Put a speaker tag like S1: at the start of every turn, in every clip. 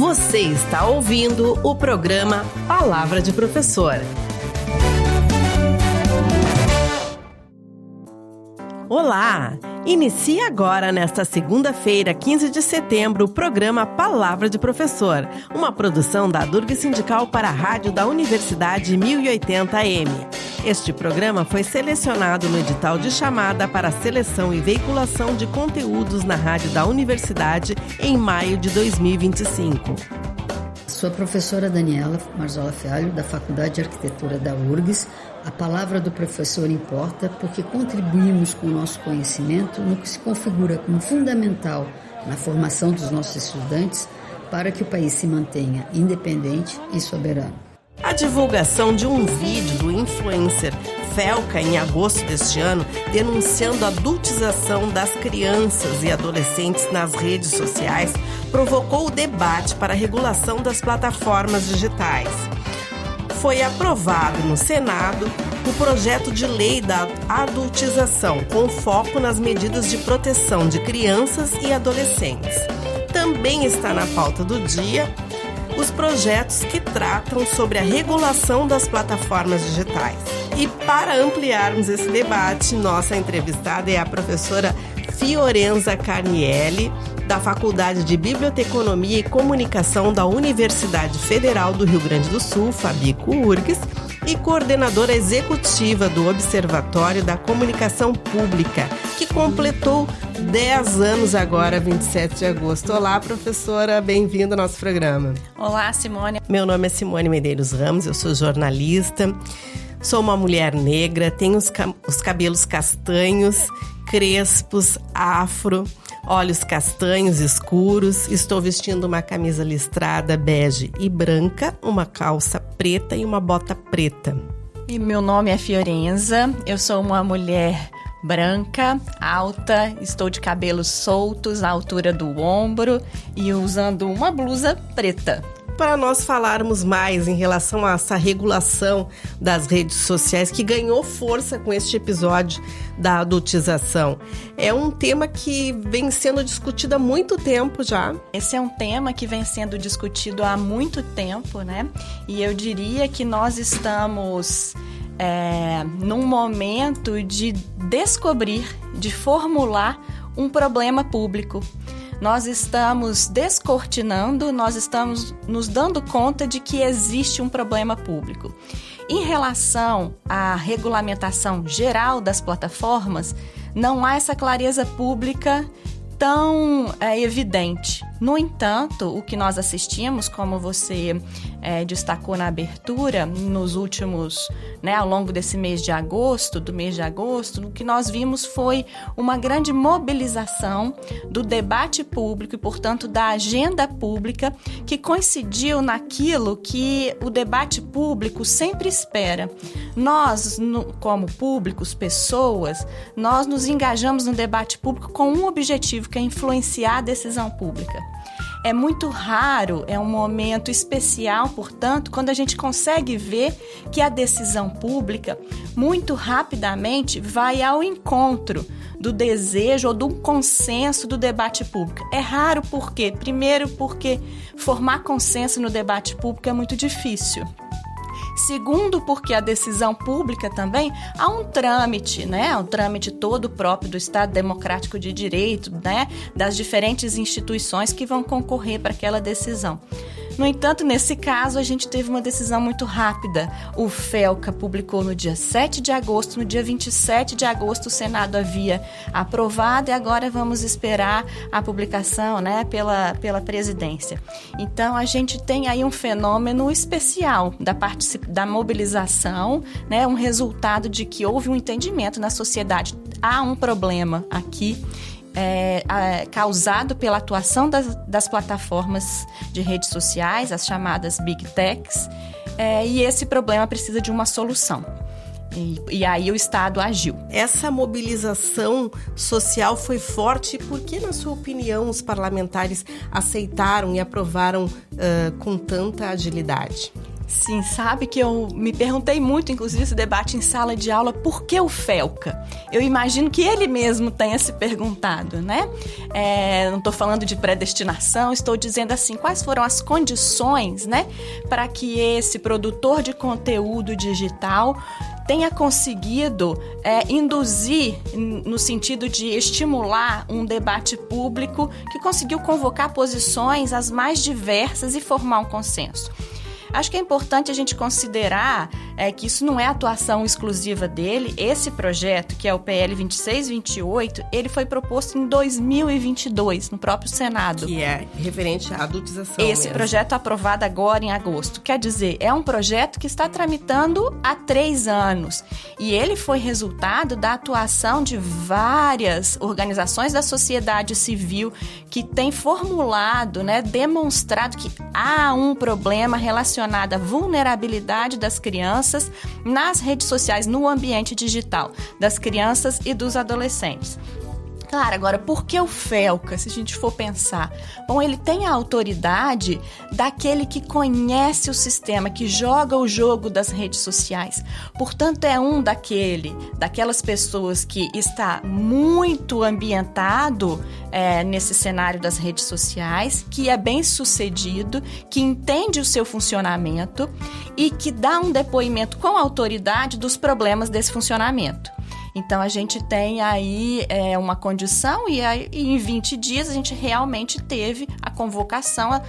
S1: Você está ouvindo o programa Palavra de Professor. Olá! Inicia agora, nesta segunda-feira, 15 de setembro, o programa Palavra de Professor, uma produção da Durga Sindical para a Rádio da Universidade 1080 AM. Este programa foi selecionado no edital de chamada para a seleção e veiculação de conteúdos na Rádio da Universidade em maio de 2025.
S2: Sou a professora Daniela Marzola Fialho, da Faculdade de Arquitetura da URGS. A palavra do professor importa porque contribuímos com o nosso conhecimento no que se configura como fundamental na formação dos nossos estudantes para que o país se mantenha independente e soberano.
S1: A divulgação de um vídeo do influencer Felca em agosto deste ano, denunciando a adultização das crianças e adolescentes nas redes sociais, provocou o debate para a regulação das plataformas digitais. Foi aprovado no Senado o projeto de lei da adultização, com foco nas medidas de proteção de crianças e adolescentes. Também está na pauta do dia os projetos que tratam sobre a regulação das plataformas digitais. E para ampliarmos esse debate, nossa entrevistada é a professora Fiorenza Carnielli, da Faculdade de Biblioteconomia e Comunicação da Universidade Federal do Rio Grande do Sul, Fabico-URGS, e coordenadora executiva do Observatório da Comunicação Pública, que completou 10 anos agora, 27 de agosto. Olá, professora, bem-vinda ao nosso programa.
S3: Olá, Simone.
S1: Meu nome é Simone Medeiros Ramos, eu sou jornalista, sou uma mulher negra, tenho os cabelos castanhos, crespos, afro, olhos castanhos escuros, estou vestindo uma camisa listrada bege e branca, uma calça preta e uma bota preta.
S3: E meu nome é Fiorenza, eu sou uma mulher branca, alta, estou de cabelos soltos à altura do ombro e usando uma blusa preta.
S1: Para nós falarmos mais em relação a essa regulação das redes sociais que ganhou força com este episódio da adultização. É um tema que vem sendo discutido há muito tempo já.
S3: Esse é um tema que vem sendo discutido há muito tempo, né? E eu diria que nós estamos num momento de descobrir, de formular um problema público. Nós estamos descortinando, nós estamos nos dando conta de que existe um problema público. Em relação à regulamentação geral das plataformas, não há essa clareza pública tão evidente. No entanto, o que nós assistimos, como você destacou na abertura, nos últimos, ao longo desse mês de agosto, o que nós vimos foi uma grande mobilização do debate público e, portanto, da agenda pública, que coincidiu naquilo que o debate público sempre espera. Nós, como públicos, pessoas, nós nos engajamos no debate público com um objetivo, que é influenciar a decisão pública. É muito raro, é um momento especial, portanto, quando a gente consegue ver que a decisão pública, muito rapidamente, vai ao encontro do desejo ou do consenso do debate público. É raro por quê? Primeiro, porque formar consenso no debate público é muito difícil. Segundo, porque a decisão pública também há um trâmite, um trâmite todo próprio do Estado Democrático de Direito, das diferentes instituições que vão concorrer para aquela decisão. No entanto, nesse caso, a gente teve uma decisão muito rápida. O Felca publicou no dia 7 de agosto, no dia 27 de agosto o Senado havia aprovado e agora vamos esperar a publicação pela presidência. Então, a gente tem aí um fenômeno especial da mobilização, um resultado de que houve um entendimento na sociedade. Há um problema aqui, causado pela atuação das plataformas de redes sociais, as chamadas Big Techs, e esse problema precisa de uma solução. E aí o Estado agiu.
S1: Essa mobilização social foi forte. Por que, na sua opinião, os parlamentares aceitaram e aprovaram com tanta agilidade?
S3: Sim, sabe que eu me perguntei muito, inclusive, esse debate em sala de aula, por que o Felca? Eu imagino que ele mesmo tenha se perguntado, né? Não estou falando de predestinação, estou dizendo assim, quais foram as condições, né, para que esse produtor de conteúdo digital tenha conseguido induzir, no sentido de estimular um debate público que conseguiu convocar posições as mais diversas e formar um consenso. Acho que é importante a gente considerar que isso não é atuação exclusiva dele. Esse projeto, que é o PL 2628, ele foi proposto em 2022, no próprio Senado.
S1: Que é referente à adultização.
S3: Esse projeto aprovado agora em agosto. Quer dizer, é um projeto que está tramitando há 3 anos. E ele foi resultado da atuação de várias organizações da sociedade civil que têm formulado, né, demonstrado que há um problema relacionado à vulnerabilidade das crianças nas redes sociais, no ambiente digital, das crianças e dos adolescentes. Claro, agora, por que o Felca, se a gente for pensar? Bom, ele tem a autoridade daquele que conhece o sistema, que joga o jogo das redes sociais. Portanto, é daquelas pessoas que está muito ambientado nesse cenário das redes sociais, que é bem sucedido, que entende o seu funcionamento e que dá um depoimento com autoridade dos problemas desse funcionamento. Então, a gente tem aí uma condição e em 20 dias a gente realmente teve a convocação.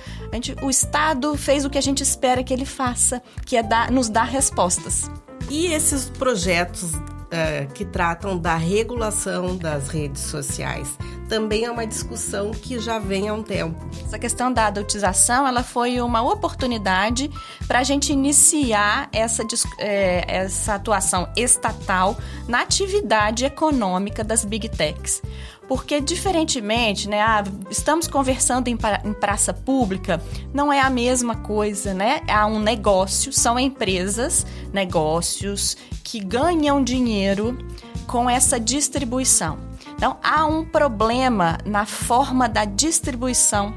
S3: O Estado fez o que a gente espera que ele faça, que é nos dar respostas.
S1: E esses projetos que tratam da regulação das redes sociais também é uma discussão que já vem há um tempo.
S3: Essa questão da adultização, ela foi uma oportunidade para a gente iniciar essa atuação estatal na atividade econômica das Big Techs. Porque, diferentemente, né, estamos conversando em praça pública, não é a mesma coisa, né? Há um negócio, são empresas, negócios que ganham dinheiro com essa distribuição. Então, há um problema na forma da distribuição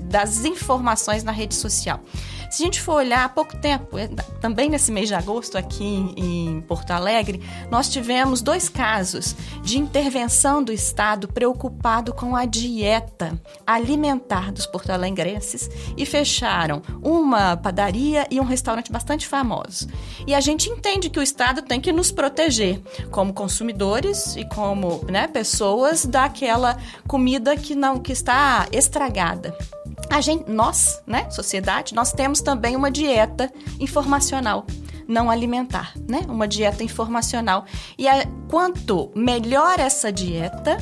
S3: das informações na rede social. Se a gente for olhar, há pouco tempo, também nesse mês de agosto aqui em Porto Alegre, nós tivemos 2 casos de intervenção do Estado preocupado com a dieta alimentar dos porto-alegrenses e fecharam uma padaria e um restaurante bastante famosos. E a gente entende que o Estado tem que nos proteger como consumidores e como, né, pessoas daquela comida que está estragada. Nós, né, sociedade, nós temos também uma dieta informacional, não alimentar, né? Uma dieta informacional. E quanto melhor essa dieta,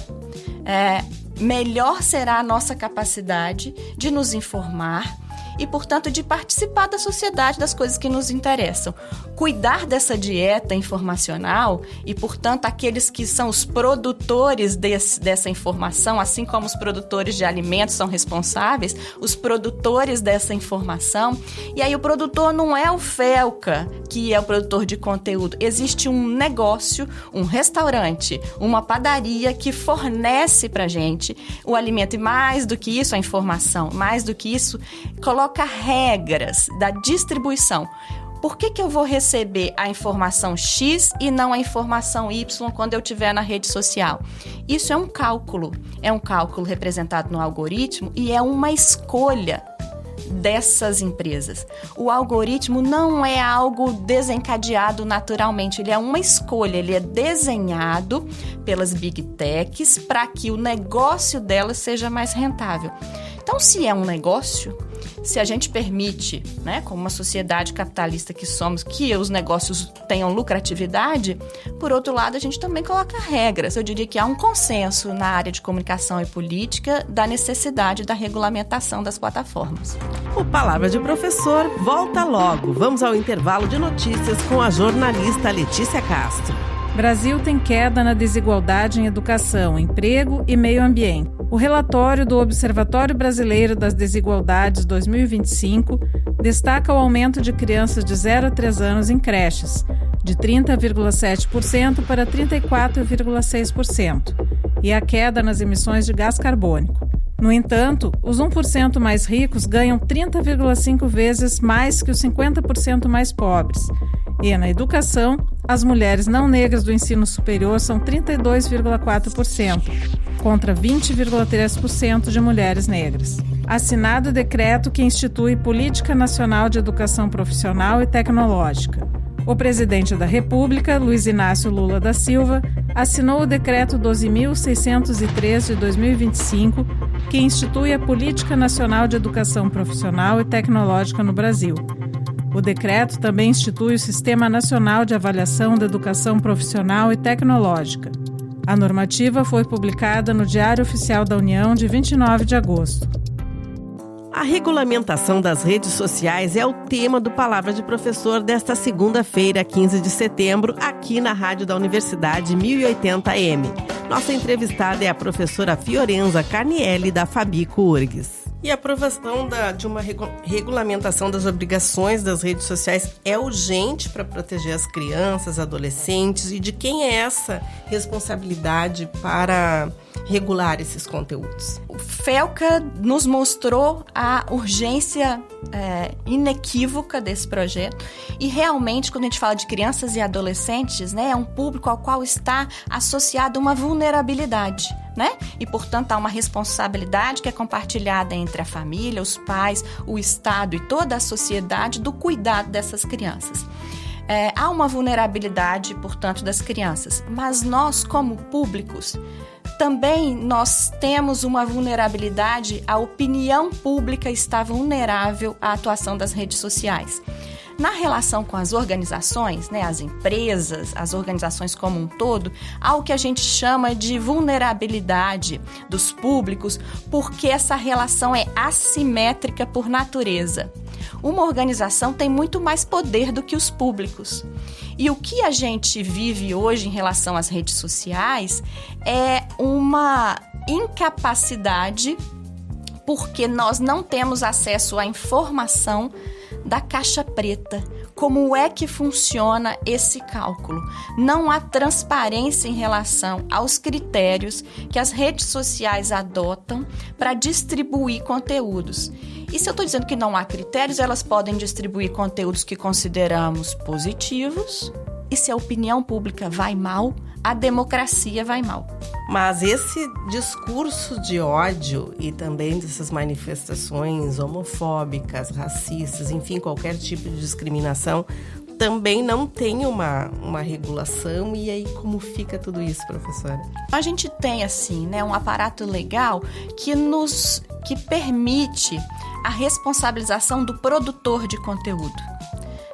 S3: melhor será a nossa capacidade de nos informar e, portanto, de participar da sociedade, das coisas que nos interessam. Cuidar dessa dieta informacional e, portanto, aqueles que são os produtores dessa informação, assim como os produtores de alimentos são responsáveis, os produtores dessa informação. E aí o produtor não é o Felca, que é o produtor de conteúdo. Existe um negócio, um restaurante, uma padaria que fornece pra gente o alimento. E mais do que isso, a informação, mais do que isso, coloca regras da distribuição. Por que eu vou receber a informação X e não a informação Y quando eu estiver na rede social? Isso é um cálculo representado no algoritmo e é uma escolha dessas empresas. O algoritmo não é algo desencadeado naturalmente, ele é uma escolha, ele é desenhado pelas Big Techs para que o negócio delas seja mais rentável. Então, se é um negócio, se a gente permite, né, como uma sociedade capitalista que somos, que os negócios tenham lucratividade, por outro lado, a gente também coloca regras. Eu diria que há um consenso na área de comunicação e política da necessidade da regulamentação das plataformas.
S1: O Palavra de Professor volta logo. Vamos ao intervalo de notícias com a jornalista Letícia Castro.
S4: Brasil tem queda na desigualdade em educação, emprego e meio ambiente. O relatório do Observatório Brasileiro das Desigualdades 2025 destaca o aumento de crianças de 0 a 3 anos em creches, de 30,7% para 34,6%, e a queda nas emissões de gás carbônico. No entanto, os 1% mais ricos ganham 30,5 vezes mais que os 50% mais pobres. E na educação, as mulheres não negras do ensino superior são 32,4%, contra 20,3% de mulheres negras. Assinado o decreto que institui Política Nacional de Educação Profissional e Tecnológica. O presidente da República, Luiz Inácio Lula da Silva, assinou o Decreto 12.603 de 2025, que institui a Política Nacional de Educação Profissional e Tecnológica no Brasil. O decreto também institui o Sistema Nacional de Avaliação da Educação Profissional e Tecnológica. A normativa foi publicada no Diário Oficial da União de 29 de agosto.
S1: A regulamentação das redes sociais é o tema do Palavra de Professor desta segunda-feira, 15 de setembro, aqui na Rádio da Universidade 1080M. Nossa entrevistada é a professora Fiorenza Carnielli, da Fabico URGS. E a aprovação de uma regulamentação das obrigações das redes sociais é urgente para proteger as crianças, adolescentes, e de quem é essa responsabilidade para regular esses conteúdos?
S3: O FELCA nos mostrou a urgência inequívoca desse projeto e realmente, quando a gente fala de crianças e adolescentes, né, é um público ao qual está associada uma vulnerabilidade, né? E, portanto, há uma responsabilidade que é compartilhada entre a família, os pais, o Estado e toda a sociedade do cuidado dessas crianças. Há uma vulnerabilidade, portanto, das crianças, mas nós, como públicos, também nós temos uma vulnerabilidade, a opinião pública está vulnerável à atuação das redes sociais. Na relação com as organizações, né, as empresas, as organizações como um todo, há o que a gente chama de vulnerabilidade dos públicos, porque essa relação é assimétrica por natureza. Uma organização tem muito mais poder do que os públicos. E o que a gente vive hoje em relação às redes sociais é uma incapacidade, porque nós não temos acesso à informação da caixa preta. Como é que funciona esse cálculo? Não há transparência em relação aos critérios que as redes sociais adotam para distribuir conteúdos. E se eu estou dizendo que não há critérios, elas podem distribuir conteúdos que consideramos positivos, e se a opinião pública vai mal, a democracia vai mal.
S1: Mas esse discurso de ódio e também dessas manifestações homofóbicas, racistas, enfim, qualquer tipo de discriminação, também não tem uma regulação. E aí, como fica tudo isso, professora?
S3: A gente tem, assim, né, um aparato legal que permite a responsabilização do produtor de conteúdo.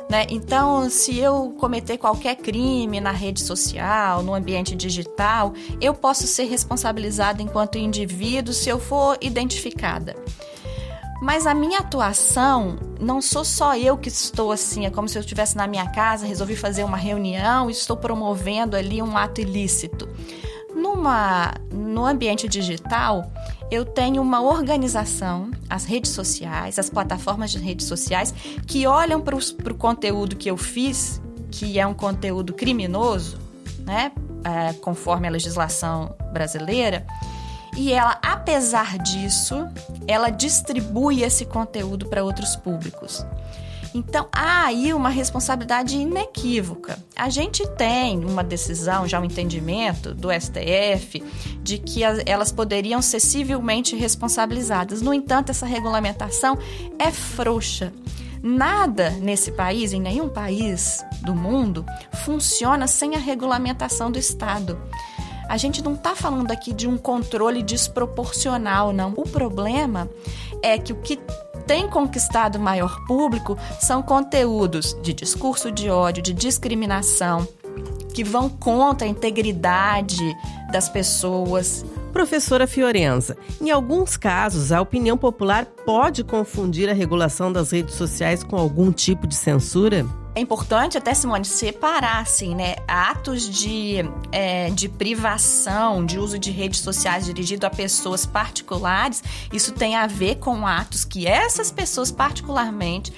S3: Né? Então, se eu cometer qualquer crime na rede social, no ambiente digital, eu posso ser responsabilizada enquanto indivíduo se eu for identificada. Mas a minha atuação, não sou só eu que estou assim, é como se eu estivesse na minha casa, resolvi fazer uma reunião e estou promovendo ali um ato ilícito. No ambiente digital, eu tenho uma organização, as redes sociais, as plataformas de redes sociais, que olham para o conteúdo que eu fiz, que é um conteúdo criminoso, né, conforme a legislação brasileira, e ela, apesar disso, ela distribui esse conteúdo para outros públicos. Então, há aí uma responsabilidade inequívoca. A gente tem uma decisão, já um entendimento do STF, de que elas poderiam ser civilmente responsabilizadas. No entanto, essa regulamentação é frouxa. Nada nesse país, em nenhum país do mundo, funciona sem a regulamentação do Estado. A gente não está falando aqui de um controle desproporcional, não. O problema é que o que tem conquistado maior público são conteúdos de discurso de ódio, de discriminação, que vão contra a integridade das pessoas.
S1: Professora Fiorenza, em alguns casos, a opinião popular pode confundir a regulação das redes sociais com algum tipo de censura?
S3: É importante até, Simone, separar, assim, né, atos de privação, de uso de redes sociais dirigido a pessoas particulares. Isso tem a ver com atos que essas pessoas particularmente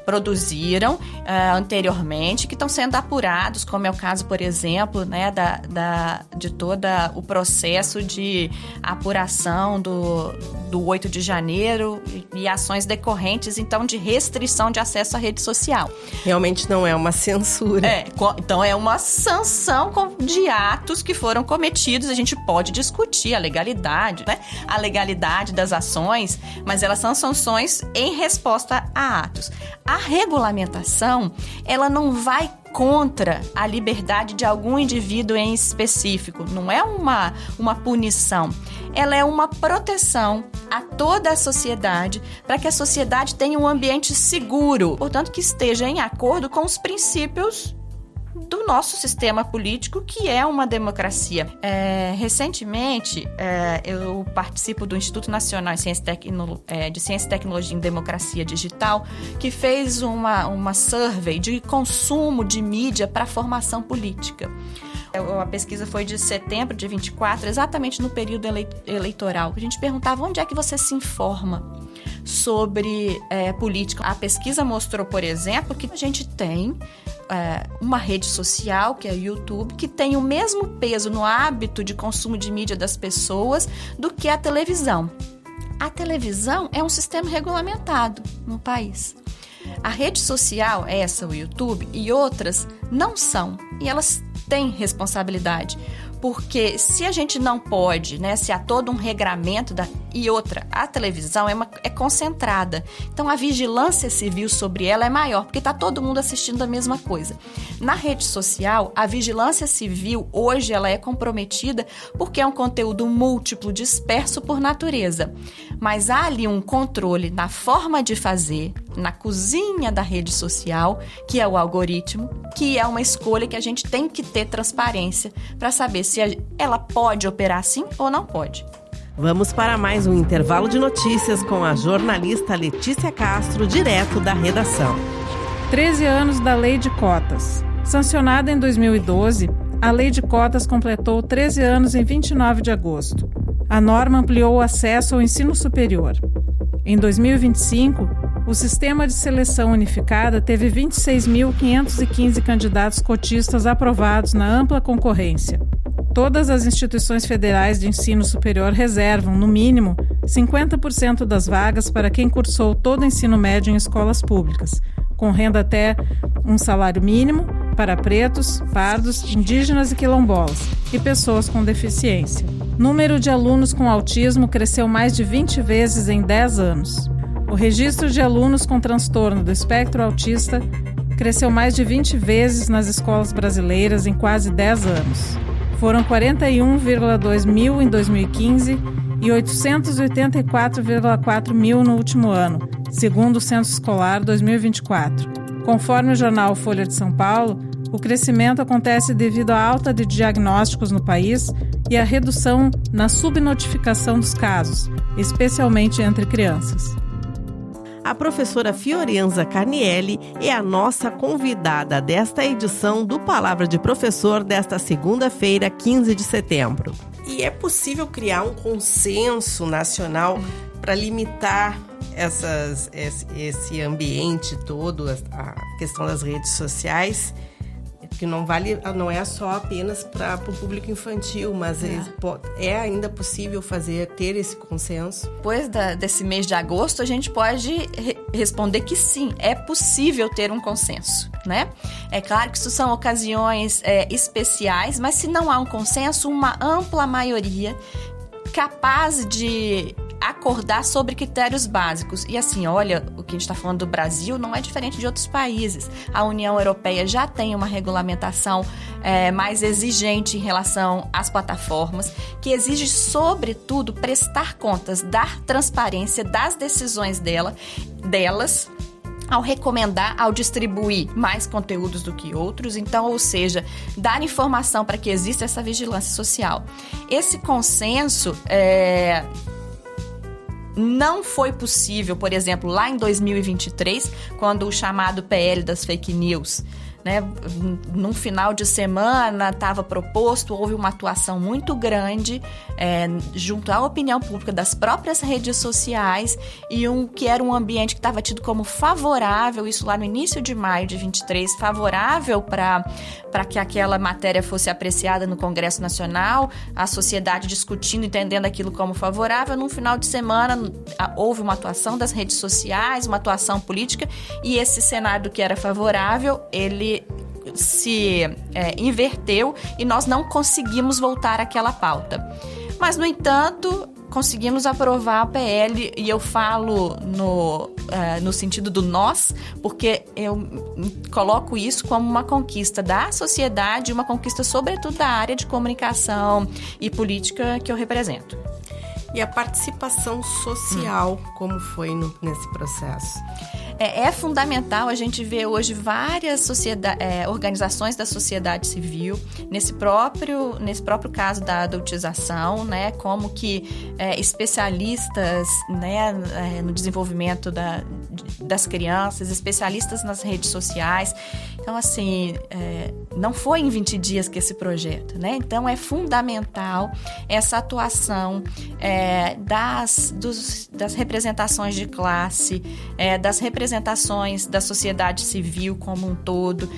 S3: produziram anteriormente, que estão sendo apurados, como é o caso, por exemplo, né, de todo o processo de apuração do 8 de janeiro e ações decorrentes, então, de restrição de acesso à rede social.
S1: Realmente não é uma censura.
S3: Então é uma sanção de atos que foram cometidos. A gente pode discutir a legalidade, né? A legalidade das ações, mas elas são sanções em resposta a atos. A regulamentação, ela não vai contra a liberdade de algum indivíduo em específico. Não é uma punição. Ela é uma proteção a toda a sociedade, para que a sociedade tenha um ambiente seguro, portanto, que esteja em acordo com os princípios do nosso sistema político, que é uma democracia. Recentemente, eu participo do Instituto Nacional de Ciência e Tecnologia em Democracia Digital, que fez uma survey de consumo de mídia para a formação política. A pesquisa foi de setembro de 24, exatamente no período eleitoral. A gente perguntava onde é que você se informa sobre política. A pesquisa mostrou, por exemplo, que a gente tem uma rede social, que é o YouTube, que tem o mesmo peso no hábito de consumo de mídia das pessoas do que a televisão. A televisão é um sistema regulamentado no país. A rede social, essa, o YouTube, e outras, não são. E elas têm responsabilidade. Porque se a gente não pode, né, se há todo um regramento e outra, a televisão é concentrada. Então, a vigilância civil sobre ela é maior, porque está todo mundo assistindo a mesma coisa. Na rede social, a vigilância civil, hoje, ela é comprometida porque é um conteúdo múltiplo, disperso por natureza. Mas há ali um controle na forma de fazer, na cozinha da rede social, que é o algoritmo, que é uma escolha que a gente tem que ter transparência para saber se ela pode operar assim ou não pode.
S1: Vamos para mais um intervalo de notícias com a jornalista Letícia Castro, direto da redação.
S4: 13 anos da Lei de Cotas. Sancionada em 2012, a Lei de Cotas completou 13 anos em 29 de agosto. A norma ampliou o acesso ao ensino superior. Em 2025, o Sistema de Seleção Unificada teve 26.515 candidatos cotistas aprovados na ampla concorrência. Todas as instituições federais de ensino superior reservam, no mínimo, 50% das vagas para quem cursou todo o ensino médio em escolas públicas, com renda até um salário mínimo para pretos, pardos, indígenas e quilombolas, e pessoas com deficiência. O número de alunos com autismo cresceu mais de 20 vezes em 10 anos. O registro de alunos com transtorno do espectro autista cresceu mais de 20 vezes nas escolas brasileiras em quase 10 anos. Foram 41,2 mil em 2015 e 884,4 mil no último ano, segundo o Censo Escolar 2024. Conforme o jornal Folha de São Paulo, o crescimento acontece devido à alta de diagnósticos no país e à redução na subnotificação dos casos, especialmente entre crianças.
S1: A professora Fiorenza Carnielli é a nossa convidada desta edição do Palavra de Professor desta segunda-feira, 15 de setembro. E é possível criar um consenso nacional para limitar esse ambiente todo, a questão das redes sociais, que não é só apenas para o público infantil, mas é ainda possível ter esse consenso?
S3: Depois desse mês de agosto, a gente pode responder que sim, é possível ter um consenso, né? É claro que isso são ocasiões especiais, mas se não há um consenso, uma ampla maioria capaz de acordar sobre critérios básicos. E assim, olha, o que a gente está falando do Brasil não é diferente de outros países. A União Europeia já tem uma regulamentação mais exigente em relação às plataformas, que exige, sobretudo, prestar contas, dar transparência das decisões delas, ao recomendar, ao distribuir mais conteúdos do que outros, então, ou seja, dar informação para que exista essa vigilância social. Esse consenso não foi possível, por exemplo, lá em 2023, quando o chamado PL das fake news, né, num final de semana estava proposto, houve uma atuação muito grande junto à opinião pública das próprias redes sociais e que era um ambiente que estava tido como favorável, isso lá no início de maio de 23, favorável para que aquela matéria fosse apreciada no Congresso Nacional, a sociedade discutindo, entendendo aquilo como favorável. Num final de semana houve uma atuação das redes sociais, uma atuação política, e esse cenário que era favorável, ele se inverteu e nós não conseguimos voltar àquela pauta. Mas, no entanto, conseguimos aprovar a PL, e eu falo no sentido do nós, porque eu coloco isso como uma conquista da sociedade, uma conquista sobretudo da área de comunicação e política que eu represento.
S1: E a participação social, como foi nesse processo?
S3: É fundamental, a gente vê hoje várias organizações da sociedade civil, nesse próprio caso da adultização, né, como que especialistas, né, no desenvolvimento das crianças, especialistas nas redes sociais. Então, assim, não foi em 20 dias que esse projeto, né? Então, é fundamental essa atuação das representações de classe, das representações da sociedade civil como um todo,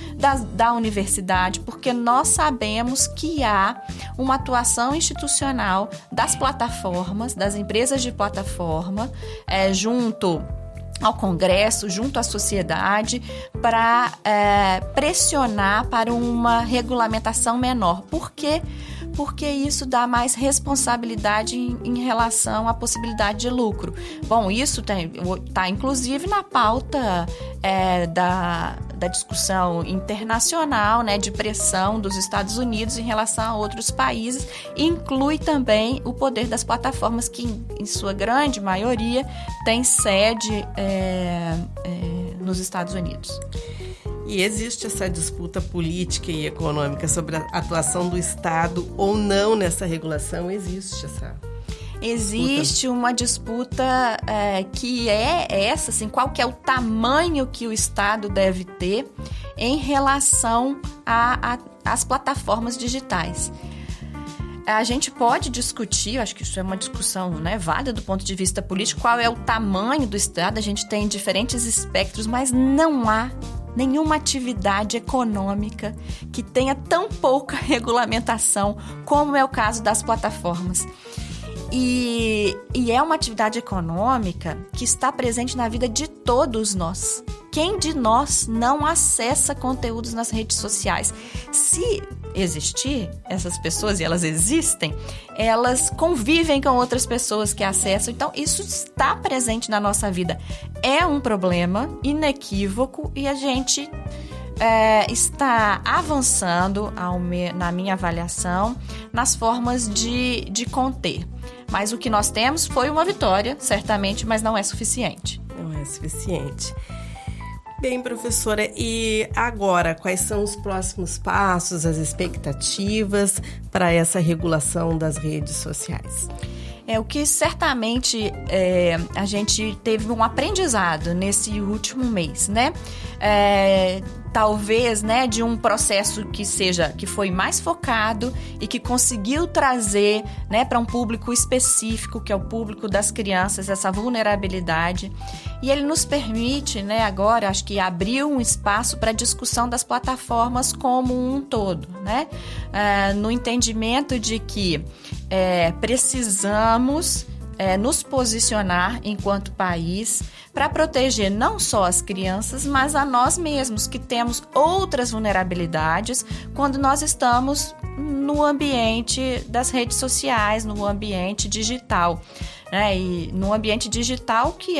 S3: da universidade, porque nós sabemos que há uma atuação institucional das plataformas, das empresas de plataforma, junto ao Congresso, junto à sociedade, para pressionar para uma regulamentação menor. Por quê? Porque isso dá mais responsabilidade em relação à possibilidade de lucro. Bom, isso está inclusive na pauta da discussão internacional, né, de pressão dos Estados Unidos em relação a outros países. Inclui também o poder das plataformas, que em sua grande maioria tem sede nos Estados Unidos.
S1: E existe essa disputa política e econômica sobre a atuação do Estado ou não nessa regulação?
S3: Existe uma disputa que é essa, assim, qual que é o tamanho que o Estado deve ter em relação às plataformas digitais. A gente pode discutir, eu acho que isso é uma discussão, né, válida do ponto de vista político, qual é o tamanho do Estado. A gente tem diferentes espectros, mas não há nenhuma atividade econômica que tenha tão pouca regulamentação como é o caso das plataformas. E é uma atividade econômica que está presente na vida de todos nós. Quem de nós não acessa conteúdos nas redes sociais? Se existir essas pessoas, e elas existem, elas convivem com outras pessoas que acessam. Então, isso está presente na nossa vida. É um problema inequívoco e a gente está avançando, na minha avaliação, nas formas de conter. Mas o que nós temos foi uma vitória, certamente, mas não é suficiente.
S1: Não é suficiente. Bem, professora, e agora, quais são os próximos passos, as expectativas para essa regulação das redes sociais?
S3: O que certamente a gente teve um aprendizado nesse último mês, né? Talvez, né, de um processo que foi mais focado e que conseguiu trazer, né, para um público específico, que é o público das crianças, essa vulnerabilidade. E ele nos permite, né, agora, acho que abriu um espaço para a discussão das plataformas como um todo, né? No entendimento de que precisamos nos posicionar enquanto país para proteger não só as crianças, mas a nós mesmos, que temos outras vulnerabilidades quando nós estamos no ambiente das redes sociais, no ambiente digital. E no ambiente digital que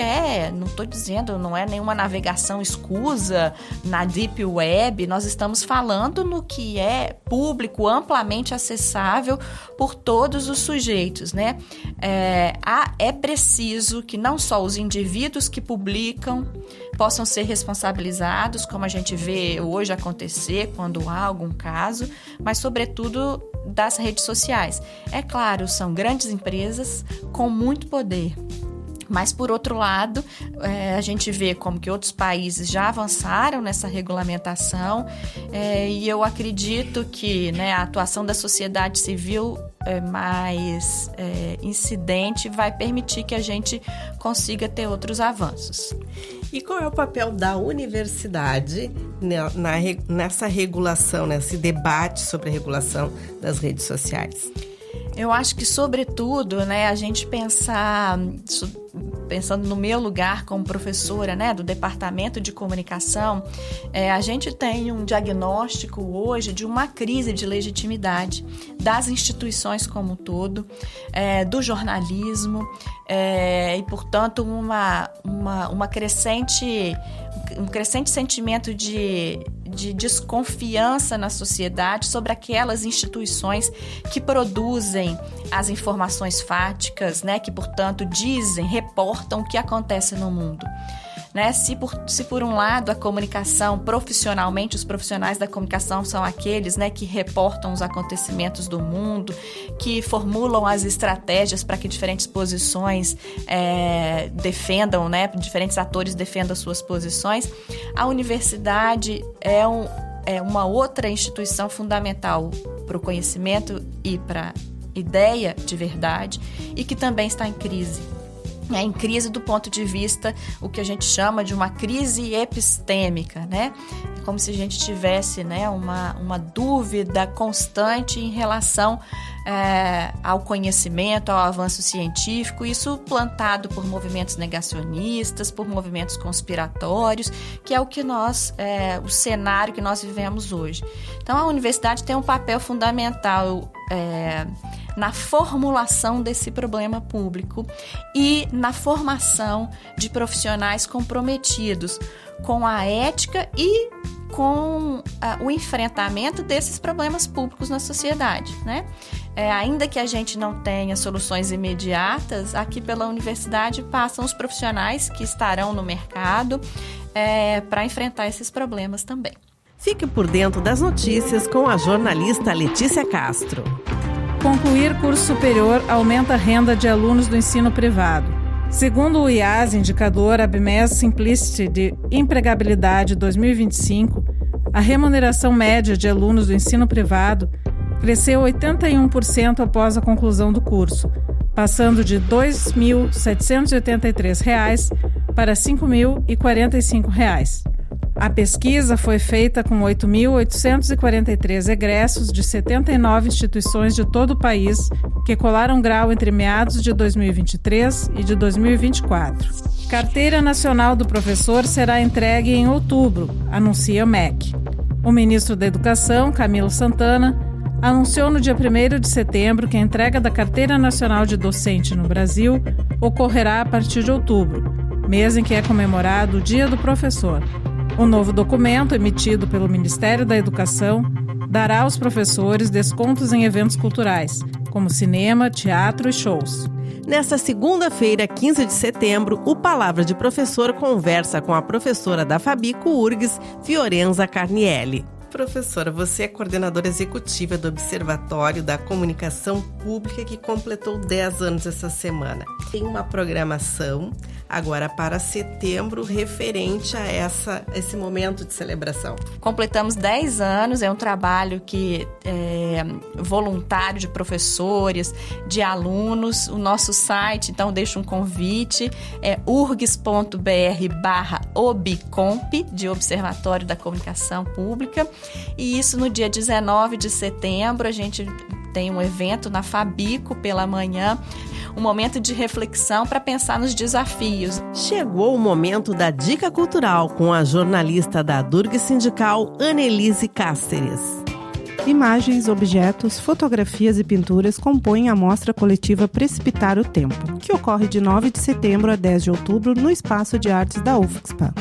S3: não estou dizendo, não é nenhuma navegação escusa na Deep Web, nós estamos falando no que é público, amplamente acessável por todos os sujeitos, né? É preciso que não só os indivíduos que publicam possam ser responsabilizados, como a gente vê hoje acontecer quando há algum caso, mas sobretudo das redes sociais. É claro, são grandes empresas com muito poder, Mas, por outro lado, a gente vê como que outros países já avançaram nessa regulamentação e eu acredito que, né, a atuação da sociedade civil mais incidente vai permitir que a gente consiga ter outros avanços.
S1: E qual é o papel da universidade nessa regulação, nesse debate sobre a regulação das redes sociais?
S3: Eu acho que, sobretudo, né, a gente pensando no meu lugar como professora, né, do Departamento de Comunicação, a gente tem um diagnóstico hoje de uma crise de legitimidade das instituições como um todo, do jornalismo e, portanto, um crescente sentimento de desconfiança na sociedade sobre aquelas instituições que produzem as informações fáticas, né, que, portanto, reportam o que acontece no mundo. Né? Se por um lado a comunicação, profissionalmente, os profissionais da comunicação são aqueles, né, que reportam os acontecimentos do mundo, que formulam as estratégias para que diferentes posições defendam, né, diferentes atores defendam suas posições, a universidade é uma outra instituição fundamental para o conhecimento e para a ideia de verdade e que também está em crise. Em crise do ponto de vista, o que a gente chama de uma crise epistêmica, né? É como se a gente tivesse, né, uma dúvida constante em relação ao conhecimento, ao avanço científico, isso plantado por movimentos negacionistas, por movimentos conspiratórios, que é o cenário que nós vivemos hoje. Então, a universidade tem um papel fundamental na formulação desse problema público e na formação de profissionais comprometidos com a ética e com o enfrentamento desses problemas públicos na sociedade, né? Ainda que a gente não tenha soluções imediatas, aqui pela universidade passam os profissionais que estarão no mercado para enfrentar esses problemas também.
S1: Fique por dentro das notícias com a jornalista Letícia Castro.
S4: Concluir curso superior aumenta a renda de alunos do ensino privado. Segundo o IAS, indicador ABMES Simplicity de Empregabilidade 2025, a remuneração média de alunos do ensino privado cresceu 81% após a conclusão do curso, passando de R$ 2.783 para R$ 5.045. A pesquisa foi feita com 8.843 egressos de 79 instituições de todo o país que colaram grau entre meados de 2023 e de 2024. Carteira Nacional do Professor será entregue em outubro, anuncia o MEC. O ministro da Educação, Camilo Santana, anunciou no dia 1º de setembro que a entrega da Carteira Nacional de Docente no Brasil ocorrerá a partir de outubro, mês em que é comemorado o Dia do Professor. O novo documento, emitido pelo Ministério da Educação, dará aos professores descontos em eventos culturais, como cinema, teatro e shows.
S1: Nesta segunda-feira, 15 de setembro, o Palavra de Professor conversa com a professora da Fabico URGS, Fiorenza Carnielli. Professora, você é coordenadora executiva do Observatório da Comunicação Pública, que completou 10 anos essa semana. Tem uma programação agora para setembro referente a esse momento de celebração.
S3: Completamos 10 anos, é um trabalho que é voluntário de professores, de alunos. O nosso site, então, deixa um convite, é urgs.br/obcomp, de Observatório da Comunicação Pública. E isso no dia 19 de setembro, a gente tem um evento na Fabico pela manhã, um momento de reflexão para pensar nos desafios.
S1: Chegou o momento da Dica Cultural com a jornalista da Durg Sindical, Annelise Cáceres.
S5: Imagens, objetos, fotografias e pinturas compõem a mostra coletiva Precipitar o Tempo, que ocorre de 9 de setembro a 10 de outubro no Espaço de Artes da UFSPA.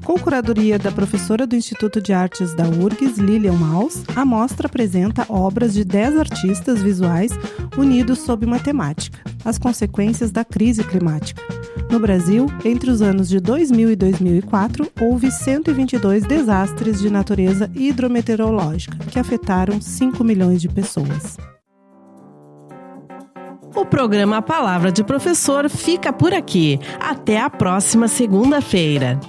S5: Com curadoria da professora do Instituto de Artes da URGS, Lilian Maus, a mostra apresenta obras de 10 artistas visuais unidos sob uma temática: as consequências da crise climática. No Brasil, entre os anos de 2000 e 2004, houve 122 desastres de natureza hidrometeorológica, que afetaram 5 milhões de pessoas.
S1: O programa Palavra de Professor fica por aqui. Até a próxima segunda-feira.